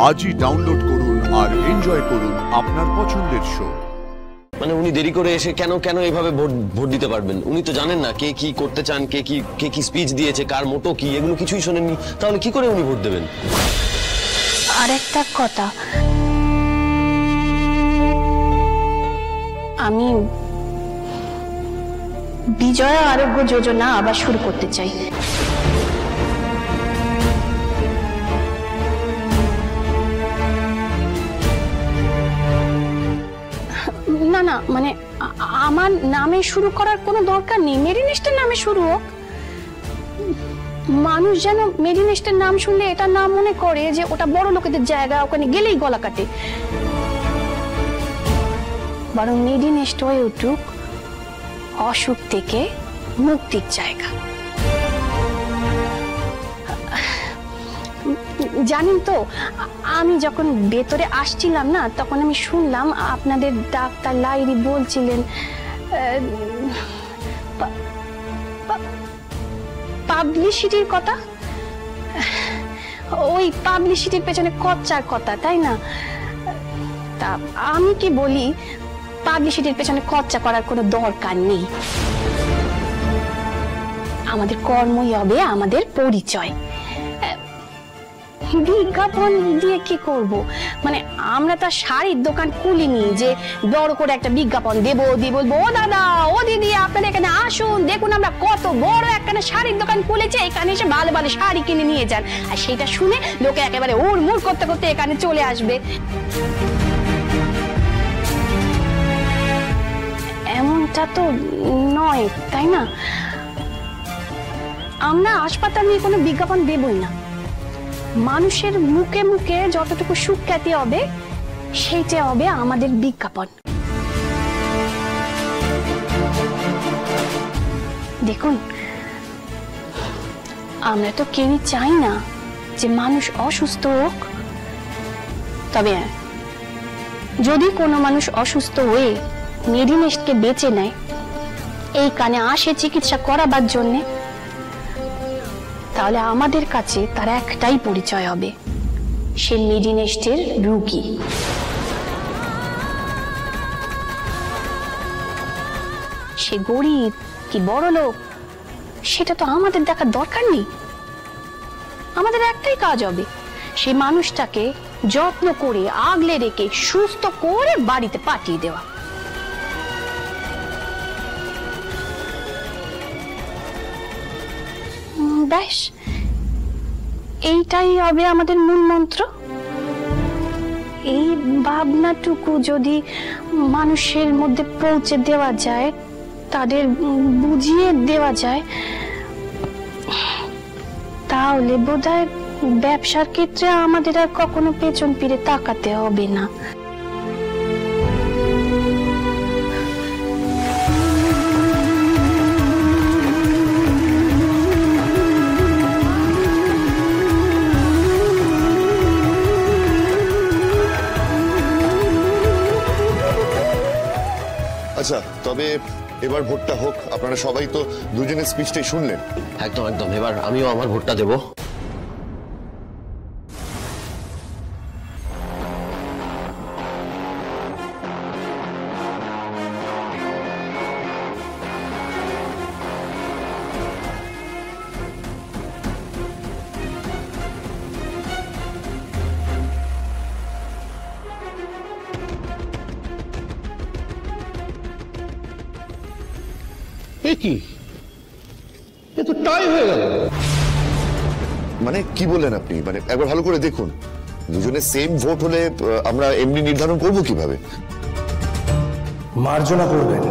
আজই ডাউনলোড করুন আর এনজয় করুন আপনার পছন্দের শো। মানে উনি দেরি করে এসে কেন কেন এইভাবে ভোট দিতে পারবেন? উনি তো জানেন না কে কি করতে চান, কে কি স্পিচ দিয়েছে, কার মোটো কি, এগুলো কিছুই শোনেননি। তাহলে কি করে উনি ভোট দেবেন? আর একটা কথা, আমি বিজয়া আরোগ্য যোজনা আবার শুরু করতে চাই। না না, মানে আমার নামে শুরু করার কোনো দরকার নেই, মেরিনেস্টের নামে শুরু হোক। মানুষ যেন মেরিনেস্টের নাম শুনলে এটা না মনে করে যে ওটা বড় লোকেদের জায়গা, ওখানে গেলেই গলা কাটে। বরং মেরিনেস্ট হয়ে উঠুক অসুখ থেকে মুক্তির জায়গা। জানেন তো, আমি যখন ভেতরে আসছিলাম না, তখন আমি শুনলাম আপনাদের ডাক্তার লাইরি বলছিলেন পাবলিসিটির কথা। ওই পাবলিসিটির পেছনে খরচার কথা, তাই না? তা আমি কি বলি, পাবলিসিটির পেছনে খরচা করার কোনো দরকার নেই। আমাদের কর্মই হবে আমাদের পরিচয়। বিজ্ঞাপন দিয়ে কি করব? মানে আমরা তো শাড়ির দোকান খুলিনি যে বড় করে একটা বিজ্ঞাপন দেবো, দিয়ে বলবো ও দাদা ও দিদি আপনারা এখানে আসুন, দেখুন আমরা কত বড় একটা শাড়ির দোকান খুলেছি, এখানে এসে ভালো ভালো শাড়ি কিনে নিয়ে যান। আর সেটা শুনে লোকে একেবারে উড়মুড় করতে করতে এখানে চলে আসবে। এমনটা তো নয়, তাই না? আমরা হাসপাতাল নিয়ে কোনো বিজ্ঞাপন দেবই না। মানুষের মুখে মুখে যতটুকু সুখ্যাতি হবে সেইটা হবে আমাদের বিজ্ঞাপন। দেখুন, আমরা তো কেউই চাই না যে মানুষ অসুস্থ হোক। তবে যদি কোনো মানুষ অসুস্থ হয়ে মেডিনেস্টকে বেছে নেয়, এই কানে আসে চিকিৎসা করাবার জন্যে, তাহলে আমাদের কাছে তার একটাই পরিচয় হবে, সে মেডিনেস্টের রোগী। সে গরিব কি বড় লোক সেটা তো আমাদের দেখার দরকার নেই। আমাদের একটাই কাজ হবে, সেই মানুষটাকে যত্ন করে আগলে রেখে সুস্থ করে বাড়িতে পাঠিয়ে দেওয়া। ব্যাস, এইটাই হবে আমাদের মূল মন্ত্র। এই ভাবনাটুকু যদি মানুষের মধ্যে পৌঁছে দেওয়া যায়, তাদের বুঝিয়ে দেওয়া যায়, তাহলে বোধহয় ব্যবসার ক্ষেত্রে আমাদের আর কখনো পেছন ফিরে তাকাতে হবে না। আচ্ছা, তবে এবার ভোটটা হোক। আপনারা সবাই তো দুজনের স্পিচটাই শুনলেন। একদম একদম, এবার আমিও আমার ভোটটা দেবো। কি এ তো টাই হয়ে গেল। মানে কি বললেন আপনি? মানে একবার ভালো করে দেখুন, দুজনের সেম ভোট হলে আমরা এমনি নির্ধারণ করব কিভাবে? মার্জনা করবেন।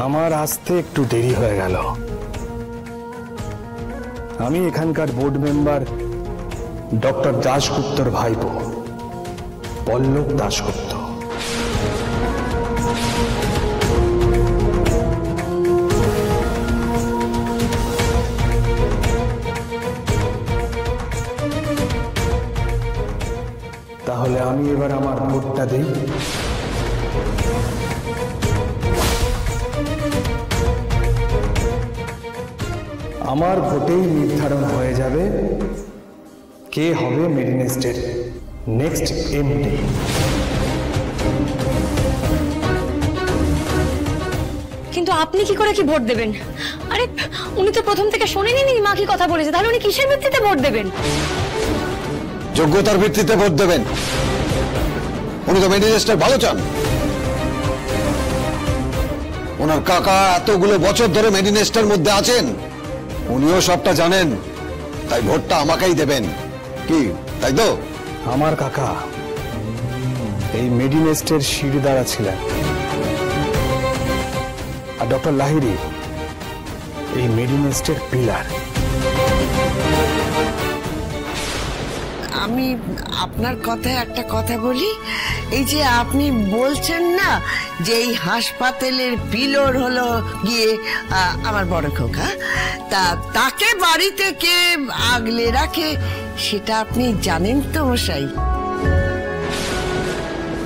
আমার আসতে একটু দেরি হয়ে গেল। আমি এখানকার বোর্ড মেম্বার ডক্টর দাশগুপ্তর ভাইপো পল্লব দাশগুপ্ত। তাহলে আমি এবার আমার ভোটটা দিই। আমার ভোটেই নির্ধারণ হয়ে যাবে কে হবে মেডিনেস্টের নেক্সট এমডি। কিন্তু আপনি কি করে কি ভোট দেবেন? আরে উনি তো প্রথম থেকে শোনেনই মা কি কথা বলেছে, তাহলে উনি কিসের ভিত্তিতে ভোট দেবেন? যোগ্যতার ভিত্তিতে ভোট দেবেন। উনি তো মেডিনেস্টের ভালো চান। ওনার কাকা এতগুলো বছর ধরে মেডিনেস্টের মধ্যে আছেন, উনিও সবটা জানেন, তাই ভোটটা আমাকেই দেবেন। কি তাই তো? আমার কাকা এই মেডিনেস্টের শিরদাঁড়া ছিলেন, আর ডক্টর লাহিড়ী এই মেডিনেস্টের পিলার। আমি আপনার কথায় একটা কথা বলি, এই যে আপনি বলছেন না যে এই হাসপাতালের পিলর হলো গিয়ে আমার বড় খোকা, তাকে বাড়িতে কে আগলে রাখে সেটা আপনি জানেন তো মশাই?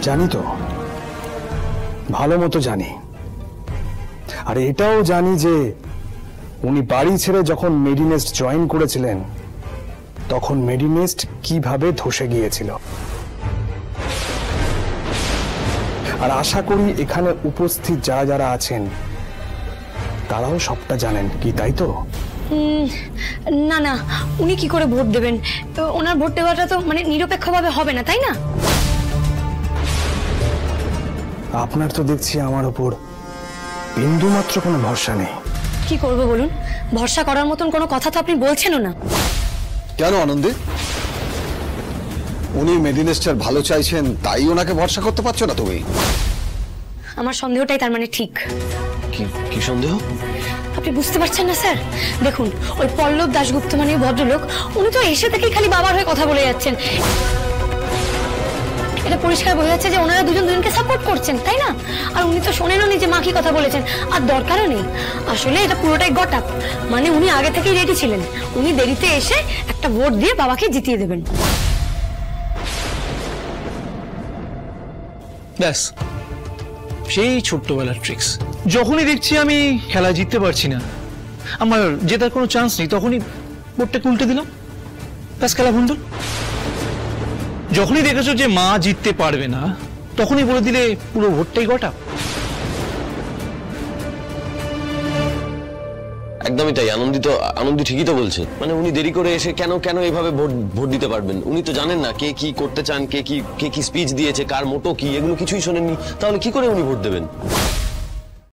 জানি তো, ভালো মতো জানি। আর এটাও জানি যে উনি বাড়ি ছেড়ে যখন মেডিনেস্ট জয়েন করেছিলেন তখন মেডিনেস্ট কিভাবে ধসে গিয়েছিল। আর আশা করি এখানে উপস্থিত যারা যারা আছেন তারাও সবটা জানেন, কি তাই তো? না না, উনি কি করে ভোট দেবেন? তো ওনার ভোট দেওয়াটা তো মানে নিরপেক্ষভাবে হবে না, তাই না? আপনার তো দেখছি আমার উপর বিন্দু মাত্র কোনো ভরসা নেই। কি করবো বলুন, ভরসা করার মতন কোনো কথা তো আপনি বলছেনও না। কেন আনন্দে? উনি মেডিনেস্টের ভালো চাইছেন তাই ওনাকে ভরসা করতে পারছো না তুমি? আমার সন্দেহটাই তার মানে ঠিক। কি সন্দেহ? আপনি বুঝতে পারছেন না স্যার? দেখুন, ওই পল্লব দাশগুপ্ত মানে ভদ্রলোক, উনি তো এসে থেকেই খালি বাবার হয়ে কথা বলে যাচ্ছেন। এটা পরিষ্কার বোঝা যাচ্ছে যে ওনারা দুজন দুজনকে সাপোর্ট করছেন, তাই না? আর উনি তো শোনেনও নি যে মা কি কথা বলেছেন, আর দরকারও নেই। আসলে এটা পুরোটাই গট-আপ, মানে উনি আগে থেকেই রেডি ছিলেন। উনি দেরিতে এসে একটা ভোট দিয়ে বাবাকে জিতিয়ে দেবেন। ব্যাস, সেই ছোট্টবেলার ট্রিক্স। যখনই দেখছি আমি খেলা জিততে পারছি না, আমার জেতার কোনো চান্স নেই, তখনই ভোটটা উল্টে দিলাম, ব্যাস খেলা ভণ্ডুল। যখনই দেখেছো যে মা জিততে পারবে না তখনই বলে দিলে পুরো ভোটটাই গটা। একদমই তাই। আনন্দি ঠিকই তো বলছে। মানে উনি দেরি করে এসে কেন এইভাবে ভোট দিতে পারবেন? উনি তো জানেন না কে কি করতে চান, কে কি স্পিচ দিয়েছে, কার মোটো কি, এগুলো কিছুই শোনেননি, তাহলে কি করে উনি ভোট দেবেন?